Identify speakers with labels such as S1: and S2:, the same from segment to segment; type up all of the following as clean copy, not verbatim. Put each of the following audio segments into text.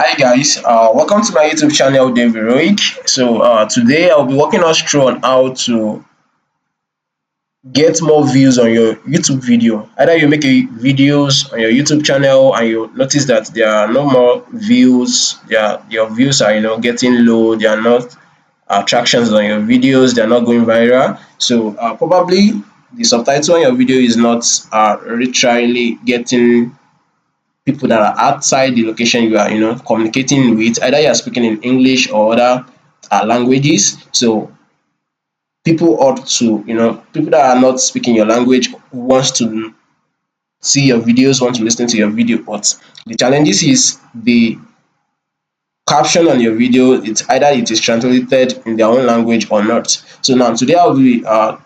S1: Hi guys, welcome to my YouTube channel, Dave Heroic. Today I'll be walking us through on how to get more views on your YouTube video. Either you make videos on your YouTube channel and you notice that there are no more views, your views are getting low, they are not attractions on your videos, they are not going viral. Probably the subtitle on your video is not literally getting people that are outside the location you are communicating with. Either you are speaking in English or other languages. So people ought to people that are not speaking your language wants to see your videos, want to listen to your video, but the challenges is the caption on your video. It's either it is translated in their own language or not. So now today I'll be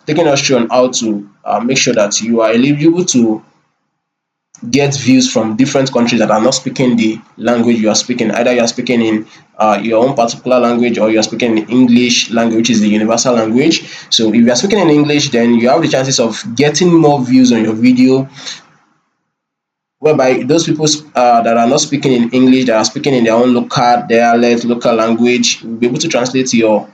S1: taking us through on how to make sure that you are eligible to get views from different countries that are not speaking the language you are speaking. Either you are speaking in your own particular language, or you are speaking in English language, which is the universal language. So if you are speaking in English, then you have the chances of getting more views on your video, whereby those people that are not speaking in English, that are speaking in their own local dialect, local language, will be able to translate your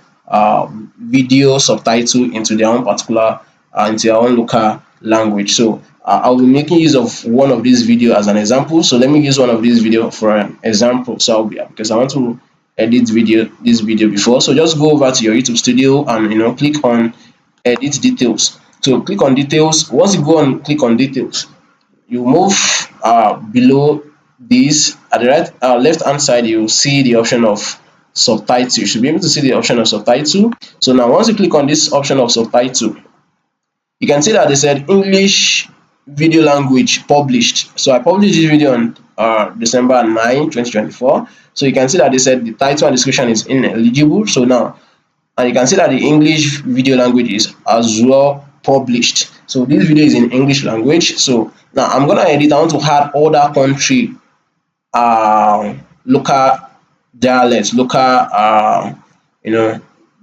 S1: video subtitle into their own particular, into their own local language. I'll be making use of one of these video as an example. So let me use one of these video for an example. So I'll be, because I want to edit this video before. So just go over to your YouTube studio and click on edit details. So click on details. Once you go and click on details, you move below this at the right left hand side, you see the option of subtitle. You should be able to see the option of subtitle. So now once you click on this option of subtitle, you can see that they said English video language published. So I published this video on December 9, 2024. So you can see that they said the title and description is ineligible. So now, and you can see that the English video language is as well published. So this video is in English language. So now I'm gonna edit. I want to add other country local dialects, local you know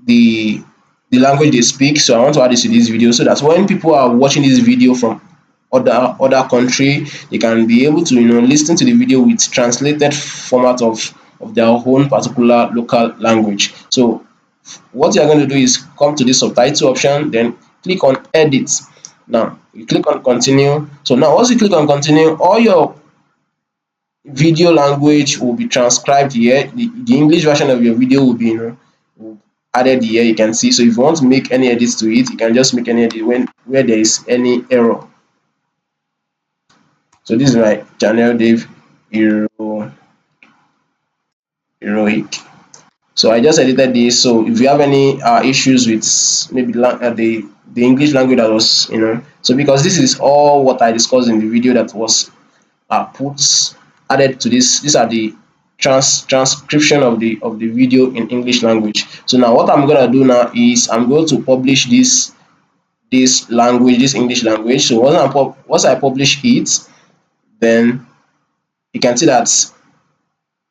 S1: the language they speak. So I want to add this to this video so that when people are watching this video from other country, they can be able to listen to the video with translated format of their own particular local language. So what you're going to do is come to this subtitle option, then click on edit. Now you click on continue. So now once you click on continue, all your video language will be transcribed here. The English version of your video will be added here, you can see. So if you want to make any edits to it, you can just make any edit when where there is any error. So this is my channel, Dave Heroic. So I just edited this. So if you have any issues with maybe the English language that was so because this is all what I discussed in the video that was put added to this. These are the transcription of the video in English language. So now what I'm gonna do now is I'm going to publish this language, this English language. So once I publish it, then you can see that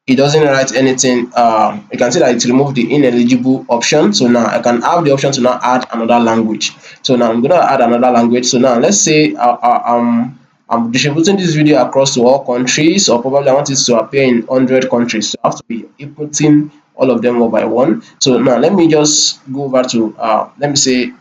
S1: it doesn't write anything. You can see that it removed the ineligible option. So now I can have the option to now add another language. So now I'm gonna add another language. So now let's say I'm distributing this video across to all countries, or probably I want it to appear in 100 countries. So I have to be inputting all of them one by one. So now let me just go over to let me say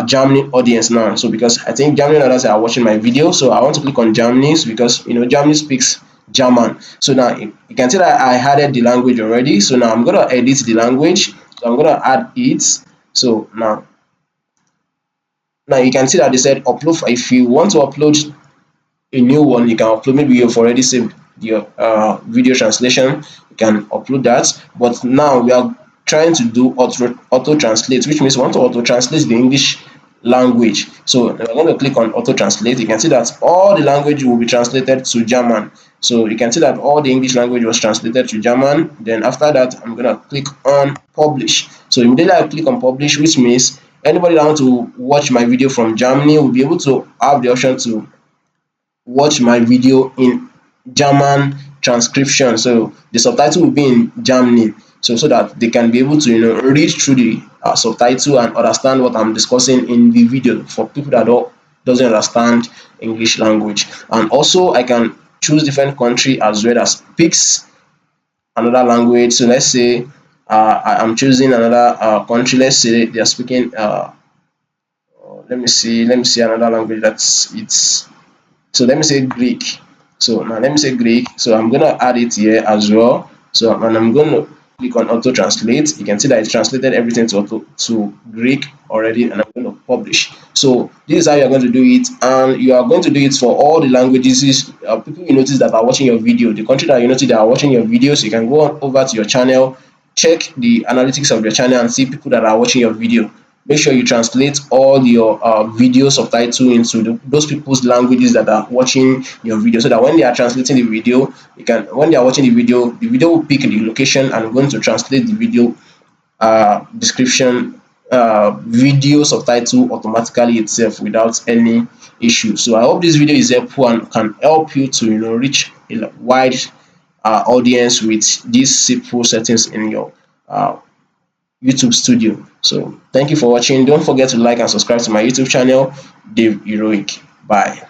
S1: Germany audience now. So because I think Germany others are watching my video, so I want to click on Germany because Germany speaks German. So now you can see that I added the language already. So now I'm gonna edit the language. So I'm gonna add it. So now you can see that they said upload. If you want to upload a new one, you can upload. Maybe you've already saved your video translation, you can upload that. But now we are trying to do auto translate, which means we want to auto translate the English language. So we're going to click on auto translate. You can see that all the language will be translated to German. So you can see that all the English language was translated to German. Then after that, I'm going to click on publish. So immediately I click on publish, which means anybody that wants to watch my video from Germany will be able to have the option to watch my video in German transcription. So the subtitle will be in Germany, so that they can be able to read through the subtitle and understand what I'm discussing in the video, for people that doesn't understand English language. And also I can choose different country as well that speaks another language. So let's say I'm choosing another country. Let's say they are speaking let me see another language that's it's so let me say Greek. So now let me say Greek. So I'm gonna add it here as well. So and I'm gonna click on auto translate. You can see that it's translated everything to Greek already, and I'm going to publish. So this is how you're going to do it, and you are going to do it for all the languages. People you notice that are watching your video, the country that you notice that are watching your video. So you can go on over to your channel, check the analytics of your channel, and see people that are watching your video. Make sure you translate all your video subtitle into those people's languages that are watching your video, so that when they are translating the video, you can when they are watching the video will pick the location and going to translate the video description video subtitle automatically itself without any issue. So I hope this video is helpful and can help you to reach a wide audience with these simple settings in your uh, YouTube studio. So thank you for watching. Don't forget to like and subscribe to my YouTube channel, Dave Heroic. Bye.